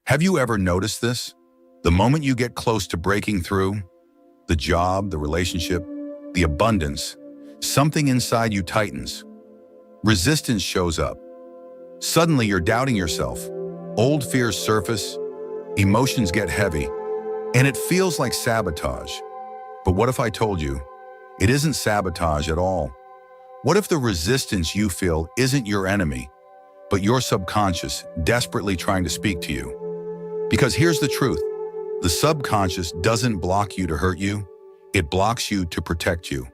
Have you ever noticed this? The moment you get close to breaking through, the job, the relationship, the abundance, something inside you tightens. Resistance shows up. Suddenly you're doubting yourself. Old fears surface, emotions get heavy, and it feels like sabotage. But what if I told you, it isn't sabotage at all? What if the resistance you feel isn't your enemy, but your subconscious desperately trying to speak to you? Because here's the truth. The subconscious doesn't block you to hurt you. It blocks you to protect you.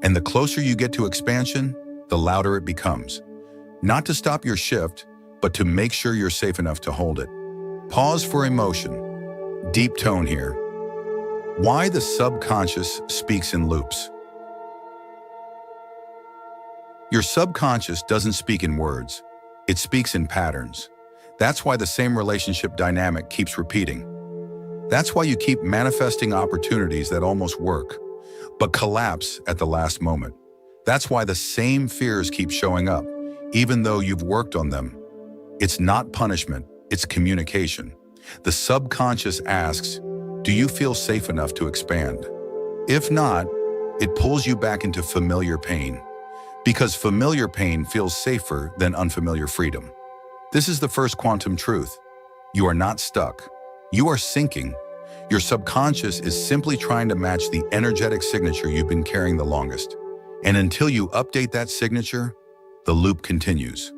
And the closer you get to expansion, the louder it becomes. Not to stop your shift, but to make sure you're safe enough to hold it. Pause for emotion. Deep tone here. Why the subconscious speaks in loops. Your subconscious doesn't speak in words. It speaks in patterns. That's why the same relationship dynamic keeps repeating. That's why you keep manifesting opportunities that almost work, but collapse at the last moment. That's why the same fears keep showing up, even though you've worked on them. It's not punishment, it's communication. The subconscious asks, do you feel safe enough to expand? If not, it pulls you back into familiar pain, because familiar pain feels safer than unfamiliar freedom. This is the first quantum truth. You are not stuck. You are sinking. Your subconscious is simply trying to match the energetic signature you've been carrying the longest. And until you update that signature, the loop continues.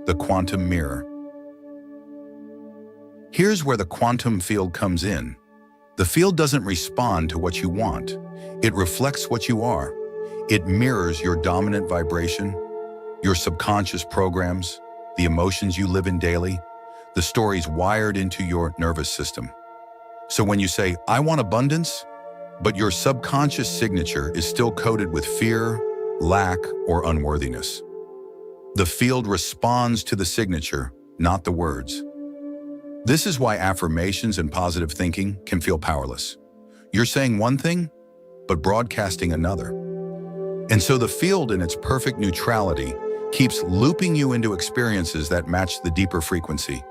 The quantum mirror. Here's where the quantum field comes in. The field doesn't respond to what you want. It reflects what you are. It mirrors your dominant vibration, your subconscious programs, the emotions you live in daily, the stories wired into your nervous system. So when you say, I want abundance, but your subconscious signature is still coded with fear, lack, or unworthiness, the field responds to the signature, not the words. This is why affirmations and positive thinking can feel powerless. You're saying one thing, but broadcasting another. And so the field in its perfect neutrality keeps looping you into experiences that match the deeper frequency.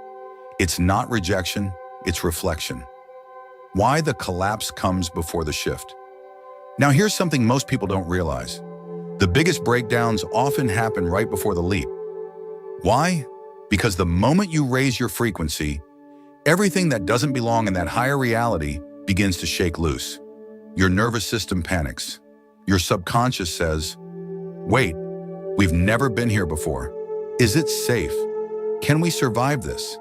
It's not rejection, it's reflection. Why the collapse comes before the shift. Now here's something most people don't realize. The biggest breakdowns often happen right before the leap. Why? Because the moment you raise your frequency, everything that doesn't belong in that higher reality begins to shake loose. Your nervous system panics. Your subconscious says, wait, we've never been here before. Is it safe? Can we survive this?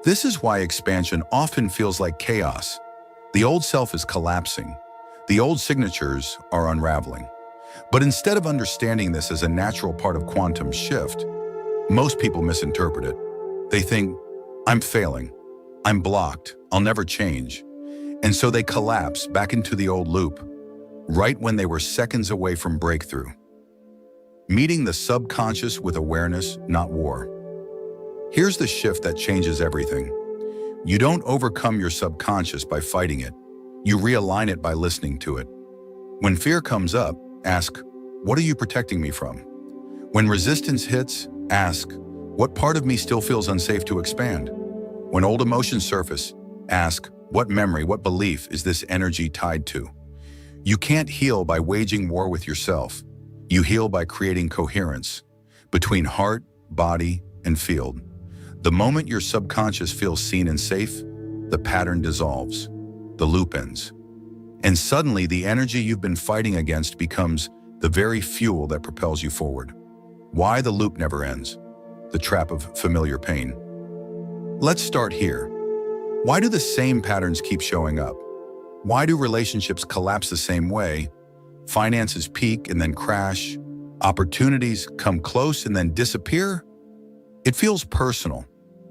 This is why expansion often feels like chaos. The old self is collapsing. The old signatures are unraveling. But instead of understanding this as a natural part of quantum shift, most people misinterpret it. They think, I'm failing. I'm blocked. I'll never change. And so they collapse back into the old loop, right when they were seconds away from breakthrough. Meeting the subconscious with awareness, not war. Here's the shift that changes everything. You don't overcome your subconscious by fighting it. You realign it by listening to it. When fear comes up, ask, what are you protecting me from? When resistance hits, ask, what part of me still feels unsafe to expand? When old emotions surface, ask, what memory, what belief is this energy tied to? You can't heal by waging war with yourself. You heal by creating coherence between heart, body, and field. The moment your subconscious feels seen and safe, the pattern dissolves, the loop ends. And suddenly the energy you've been fighting against becomes the very fuel that propels you forward. Why the loop never ends? The trap of familiar pain. Let's start here. Why do the same patterns keep showing up? Why do relationships collapse the same way? Finances peak and then crash. Opportunities come close and then disappear. It feels personal.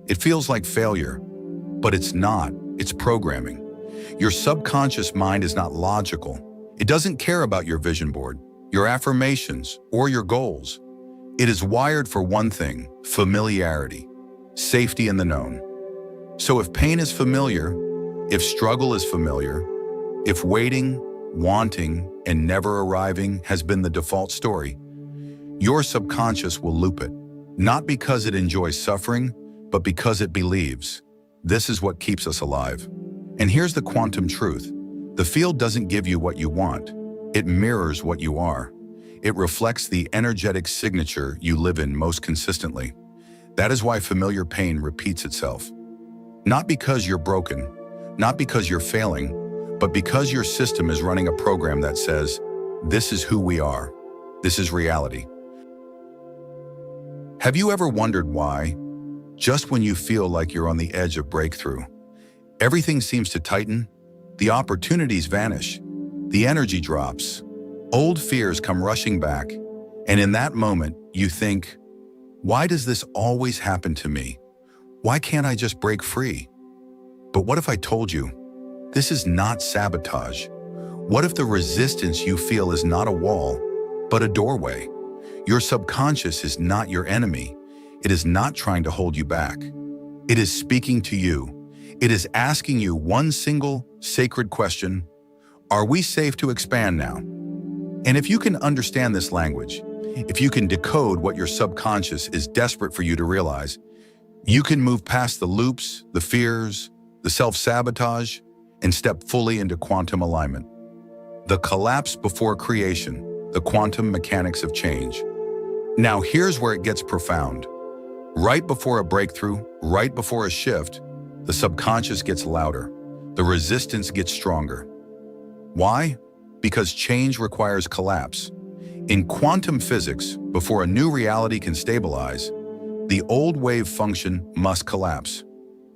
It feels like failure, but it's not. It's programming. Your subconscious mind is not logical. It doesn't care about your vision board, your affirmations, or your goals. It is wired for one thing, familiarity, safety in the known. So if pain is familiar, if struggle is familiar, if waiting, wanting, and never arriving has been the default story, your subconscious will loop it, not because it enjoys suffering, but because it believes This is what keeps us alive. And here's the quantum truth. The field doesn't give you what you want. It mirrors what you are. It reflects the energetic signature you live in most consistently. That is why familiar pain repeats itself. Not because you're broken, not because you're failing, but because your system is running a program that says, this is who we are. This is reality. Have you ever wondered why, just when you feel like you're on the edge of breakthrough, everything seems to tighten, the opportunities vanish, the energy drops, old fears come rushing back, and in that moment, you think, why does this always happen to me? Why can't I just break free? But what if I told you, this is not sabotage? What if the resistance you feel is not a wall, but a doorway? Your subconscious is not your enemy. It is not trying to hold you back. It is speaking to you. It is asking you one single sacred question: are we safe to expand now? And if you can understand this language, if you can decode what your subconscious is desperate for you to realize, you can move past the loops, the fears, the self-sabotage, and step fully into quantum alignment. The collapse before creation, the quantum mechanics of change. Now here's where it gets profound. Right before a breakthrough, right before a shift, the subconscious gets louder. The resistance gets stronger. Why? Because change requires collapse. In quantum physics, before a new reality can stabilize, the old wave function must collapse.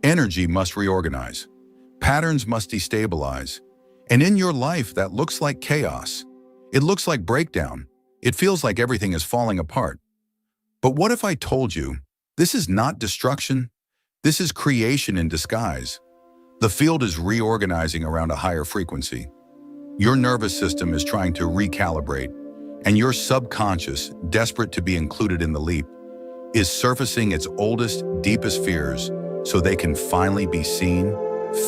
Energy must reorganize. Patterns must destabilize. And in your life, that looks like chaos. It looks like breakdown. It feels like everything is falling apart. But what if I told you, this is not destruction, this is creation in disguise. The field is reorganizing around a higher frequency. Your nervous system is trying to recalibrate, and your subconscious, desperate to be included in the leap, is surfacing its oldest, deepest fears so they can finally be seen,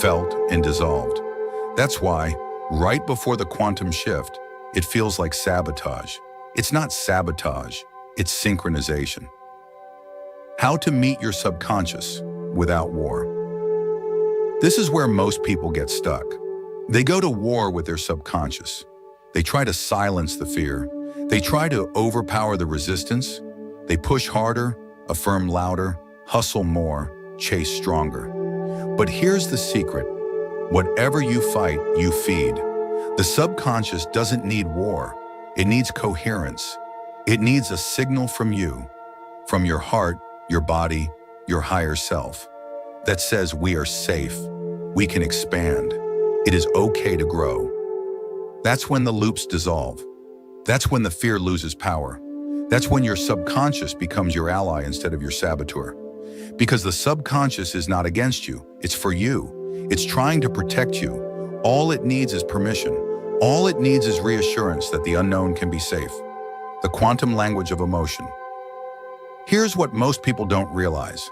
felt, and dissolved. That's why, right before the quantum shift, it feels like sabotage. It's not sabotage, it's synchronization. How to meet your subconscious without war. This is where most people get stuck. They go to war with their subconscious. They try to silence the fear. They try to overpower the resistance. They push harder, affirm louder, hustle more, chase stronger. But here's the secret. Whatever you fight, you feed. The subconscious doesn't need war. It needs coherence. It needs a signal from you, from your heart, your body, your higher self, that says we are safe, we can expand, it is okay to grow. That's when the loops dissolve. That's when the fear loses power. That's when your subconscious becomes your ally instead of your saboteur. Because the subconscious is not against you, it's for you. It's trying to protect you. All it needs is permission. All it needs is reassurance that the unknown can be safe. The quantum language of emotion. Here's what most people don't realize.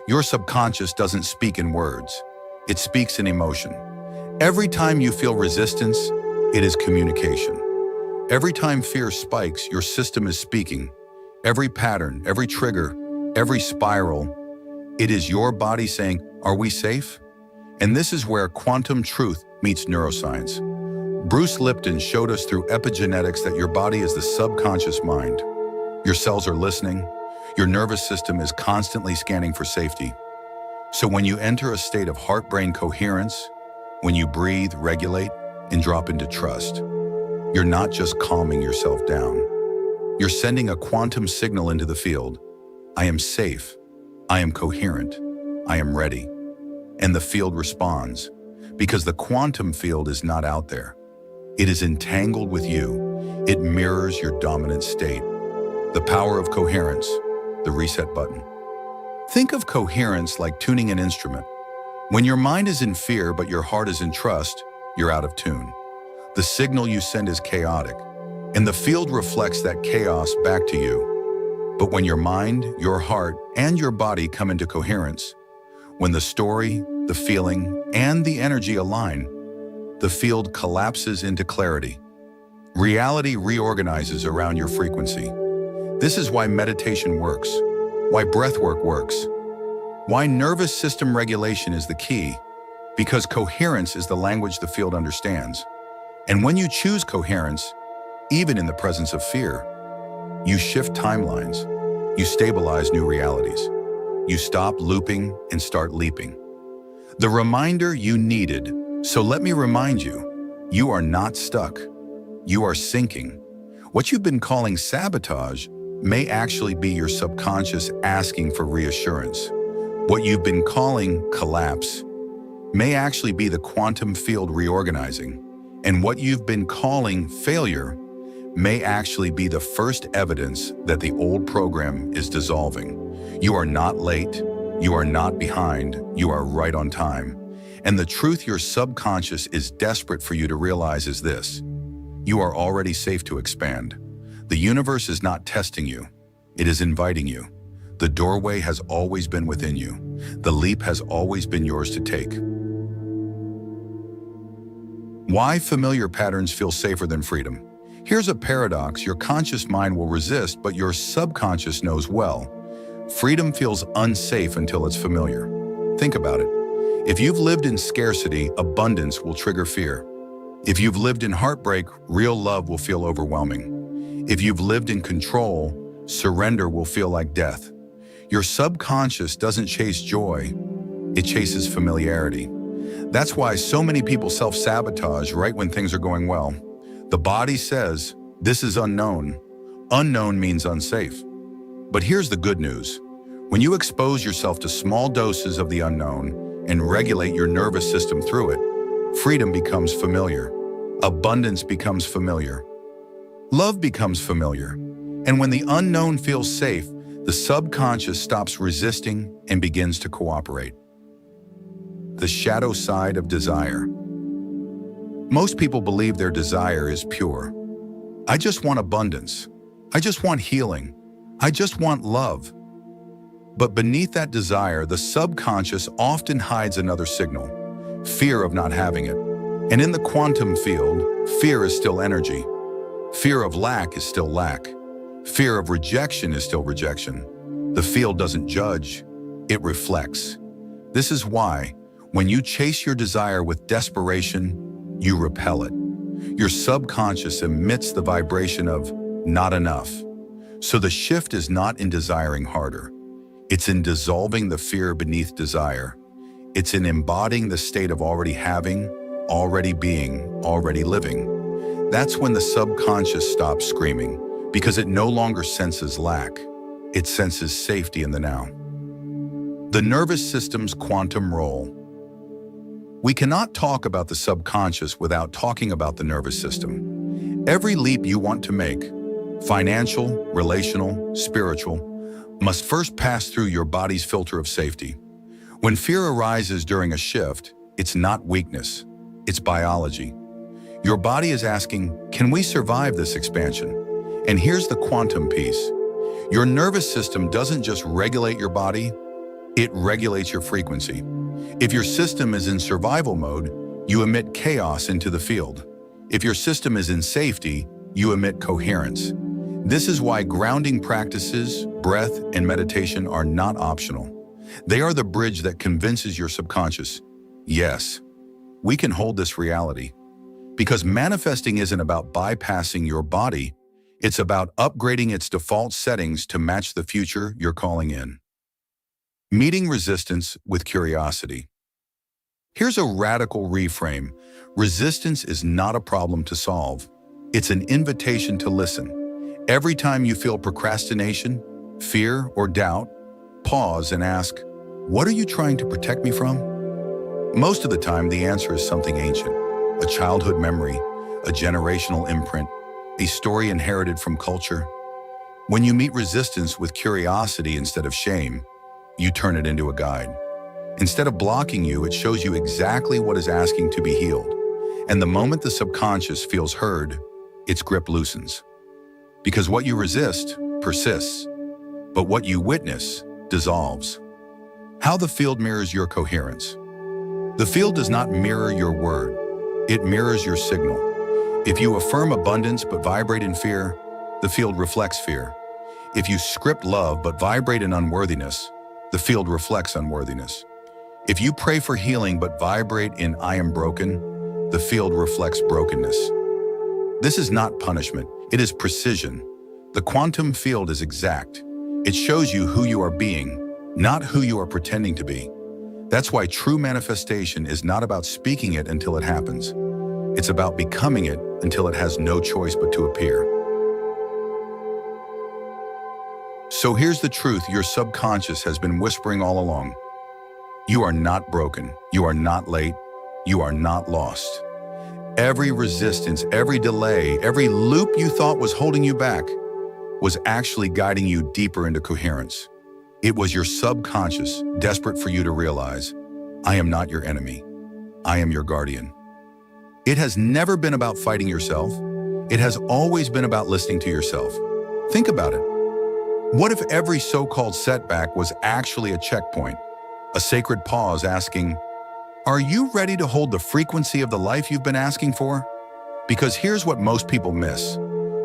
Your subconscious doesn't speak in words. It speaks in emotion. Every time you feel resistance, it is communication. Every time fear spikes, your system is speaking. Every pattern, every trigger, every spiral, it is your body saying, are we safe? And this is where quantum truth meets neuroscience. Bruce Lipton showed us through epigenetics that your body is the subconscious mind. Your cells are listening. Your nervous system is constantly scanning for safety. So when you enter a state of heart-brain coherence, when you breathe, regulate, and drop into trust, you're not just calming yourself down. You're sending a quantum signal into the field. I am safe. I am coherent. I am ready. And the field responds, because the quantum field is not out there. It is entangled with you. It mirrors your dominant state. The power of coherence, the reset button. Think of coherence like tuning an instrument. When your mind is in fear but your heart is in trust, you're out of tune. The signal you send is chaotic, and the field reflects that chaos back to you. But when your mind, your heart, and your body come into coherence, when the story, the feeling, and the energy align, the field collapses into clarity. Reality reorganizes around your frequency. This is why meditation works, why breathwork works, Why nervous system regulation is the key? Because coherence is the language the field understands. And when you choose coherence, even in the presence of fear, you shift timelines. You stabilize new realities. You stop looping and start leaping. The reminder you needed. So let me remind you, you are not stuck. You are sinking. What you've been calling sabotage may actually be your subconscious asking for reassurance. What you've been calling collapse may actually be the quantum field reorganizing. And what you've been calling failure may actually be the first evidence that the old program is dissolving. You are not late. You are not behind. You are right on time. And the truth your subconscious is desperate for you to realize is this: you are already safe to expand. The universe is not testing you. It is inviting you. The doorway has always been within you. The leap has always been yours to take. Why familiar patterns feel safer than freedom? Here's a paradox your conscious mind will resist, but your subconscious knows well. Freedom feels unsafe until it's familiar. Think about it. If you've lived in scarcity, abundance will trigger fear. If you've lived in heartbreak, real love will feel overwhelming. If you've lived in control, surrender will feel like death. Your subconscious doesn't chase joy, it chases familiarity. That's why so many people self-sabotage right when things are going well. The body says, this is unknown. Unknown means unsafe. But here's the good news. When you expose yourself to small doses of the unknown and regulate your nervous system through it, freedom becomes familiar. Abundance becomes familiar. Love becomes familiar. And when the unknown feels safe, the subconscious stops resisting and begins to cooperate. The shadow side of desire. Most people believe their desire is pure. I just want abundance. I just want healing. I just want love. But beneath that desire, the subconscious often hides another signal: fear of not having it. And in the quantum field, fear is still energy. Fear of lack is still lack. Fear of rejection is still rejection. The field doesn't judge, it reflects. This is why, when you chase your desire with desperation, you repel it. Your subconscious emits the vibration of not enough. So the shift is not in desiring harder. It's in dissolving the fear beneath desire. It's in embodying the state of already having, already being, already living. That's when the subconscious stops screaming, because it no longer senses lack. It senses safety in the now. The nervous system's quantum role. We cannot talk about the subconscious without talking about the nervous system. Every leap you want to make, financial, relational, spiritual, must first pass through your body's filter of safety. When fear arises during a shift, it's not weakness, it's biology. Your body is asking, can we survive this expansion? And here's the quantum piece. Your nervous system doesn't just regulate your body, it regulates your frequency. If your system is in survival mode, you emit chaos into the field. If your system is in safety, you emit coherence. This is why grounding practices, breath, and meditation are not optional. They are the bridge that convinces your subconscious, yes, we can hold this reality. Because manifesting isn't about bypassing your body, it's about upgrading its default settings to match the future you're calling in. Meeting resistance with curiosity. Here's a radical reframe. Resistance is not a problem to solve. It's an invitation to listen. Every time you feel procrastination, fear, or doubt, pause and ask, what are you trying to protect me from? Most of the time, the answer is something ancient, a childhood memory, a generational imprint, a story inherited from culture. When you meet resistance with curiosity instead of shame, you turn it into a guide. Instead of blocking you, it shows you exactly what is asking to be healed. And the moment the subconscious feels heard, its grip loosens. Because what you resist persists, but what you witness dissolves. How the field mirrors your coherence. The field does not mirror your word, it mirrors your signal. If you affirm abundance but vibrate in fear, the field reflects fear. If you script love but vibrate in unworthiness, the field reflects unworthiness. If you pray for healing but vibrate in "I am broken," the field reflects brokenness. This is not punishment, it is precision. The quantum field is exact. It shows you who you are being, not who you are pretending to be. That's why true manifestation is not about speaking it until it happens. It's about becoming it until it has no choice but to appear. So here's the truth your subconscious has been whispering all along. You are not broken. You are not late. You are not lost. Every resistance, every delay, every loop you thought was holding you back was actually guiding you deeper into coherence. It was your subconscious, desperate for you to realize, I am not your enemy. I am your guardian. It has never been about fighting yourself. It has always been about listening to yourself. Think about it. What if every so-called setback was actually a checkpoint, a sacred pause asking, are you ready to hold the frequency of the life you've been asking for? Because here's what most people miss.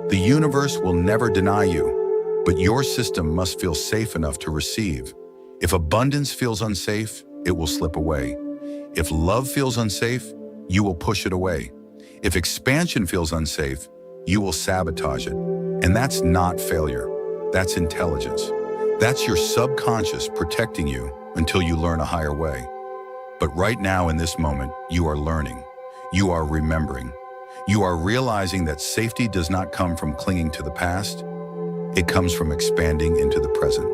The universe will never deny you, but your system must feel safe enough to receive. If abundance feels unsafe, it will slip away. If love feels unsafe, you will push it away. If expansion feels unsafe, you will sabotage it. And that's not failure. That's intelligence. That's your subconscious protecting you until you learn a higher way. But right now in this moment, you are learning. You are remembering. You are realizing that safety does not come from clinging to the past. It comes from expanding into the present.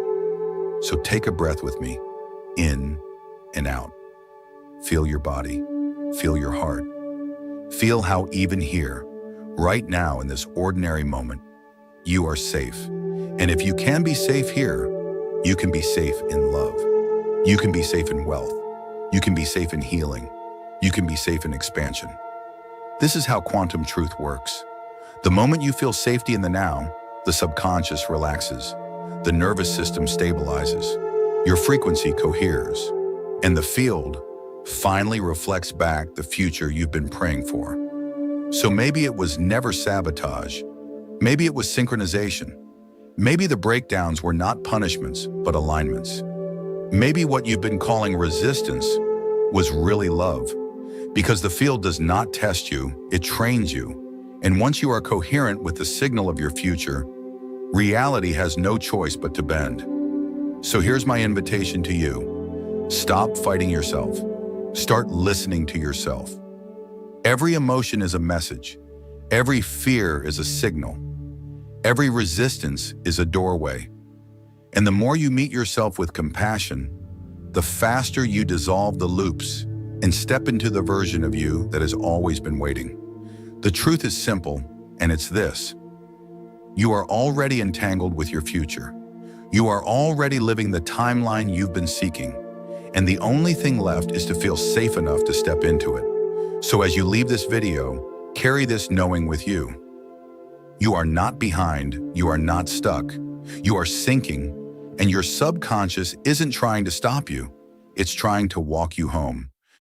So take a breath with me, in and out. Feel your body. Feel your heart. Feel how even here, right now in this ordinary moment, you are safe. And if you can be safe here, you can be safe in love. You can be safe in wealth. You can be safe in healing. You can be safe in expansion. This is how quantum truth works. The moment you feel safety in the now, the subconscious relaxes. The nervous system stabilizes. Your frequency coheres. And the field finally reflects back the future you've been praying for. So maybe it was never sabotage. Maybe it was synchronization. Maybe the breakdowns were not punishments, but alignments. Maybe what you've been calling resistance was really love. Because the field does not test you, it trains you. And once you are coherent with the signal of your future, reality has no choice but to bend. So here's my invitation to you. Stop fighting yourself. Start listening to yourself. Every emotion is a message. Every fear is a signal. Every resistance is a doorway. And the more you meet yourself with compassion, the faster you dissolve the loops and step into the version of you that has always been waiting. The truth is simple, and it's this. You are already entangled with your future. You are already living the timeline you've been seeking, and the only thing left is to feel safe enough to step into it. So as you leave this video, carry this knowing with you. You are not behind, you are not stuck, you are sinking, and your subconscious isn't trying to stop you, it's trying to walk you home.